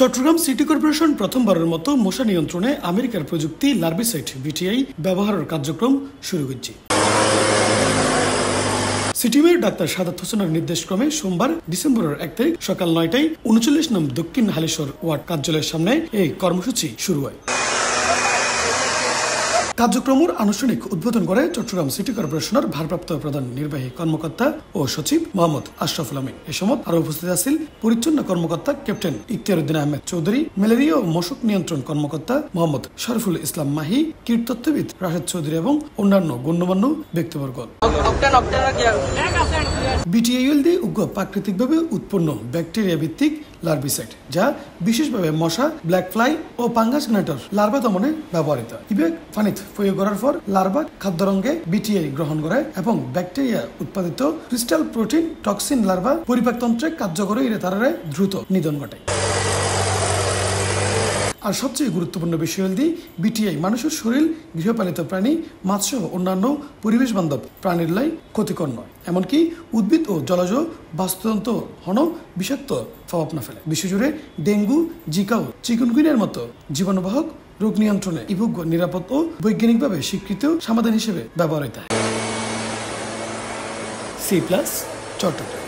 Chittagong city corporation প্রথমবারের মতো মশা নিয়ন্ত্রণে আমেরিকার প্রযুক্তি লার্বিসাইড বিটিআই ব্যবহারের কার্যক্রম শুরু করেছে। সিটি মেয়র ডাক্তার সাদাত হোসেনের নির্দেশক্রমে সোমবার ডিসেম্বরের 1 তারিখ সকাল 9টায় 39 নং দক্ষিণ হালিশহর ওয়ার্ড কার্যালয়ের সামনে এই কর্মসূচি শুরু হয়। কার্যক্রমের আনুষ্ঠানিক উদ্বোধন করে চট্টগ্রাম সিটি কর্পোরেশনের ভারপ্রাপ্ত প্রধান নির্বাহী কর্মকর্তা ও সচিব মোহাম্মদ আশরাফুল আমিন। এ সময় আরো উপস্থিত আছেন পরিচ্ছন্ন কর্মকর্তা ক্যাপ্টেন ইখতিয়ারউদ্দিন আহমেদ চৌধুরী, ম্যালেরিয়া ও মশক নিয়ন্ত্রণ কর্মকর্তা মোহাম্মদ শরফুল ইসলাম মাহি, কীটতত্ত্ববিদ রাশেদ চৌধুরী এবং অন্যান্য গণ্যমান্য ব্যক্তিবর্গ। বিটিআইএলডি উগ্র প্রাকৃতিকভাবে উৎপন্ন ব্যাকটেরিয়া ভিত্তিক লার্বিসাইড, যা বিশেষভাবে মশা, ব্ল্যাক ফ্লাই ও পাঙ্গাস গ্নেটর লার্ভা দমনে ব্যবহৃত। ইবে পানিতে প্রয়োগ করার পর লার্ভা খাদ্যরঙ্গে বিটিআই গ্রহণ করে এবং ব্যাকটেরিয়া উৎপাদিত ক্রিস্টাল প্রোটিন টক্সিন লার্ভা পরিপাকতন্ত্রে কার্যকরী তারারে দ্রুত নিধন ঘটায়। আর সবচেয়ে গুরুত্বপূর্ণ বিষয় হল বিটিআই মানুষের শরীর, গৃহপালিত প্রাণী, মাছ সহ অন্যান্য পরিবেশ বান্ধব প্রাণীর লাই ক্ষতিকর নয়, এমনকি উদ্ভিদ ও জলজ বাস্তুতন্ত্র হন বিষাক্ত প্রভাব না ফেলে। বিশ্বজুড়ে ডেঙ্গু, জিকা ও চিকুনগুনিয়ার মতো জীবাণুবাহক রোগ নিয়ন্ত্রণে ইভোগ্য নিরাপদ ও বৈজ্ঞানিকভাবে স্বীকৃত সমাধান হিসেবে ব্যবহৃত হয়। C+ চট্টগ্রাম।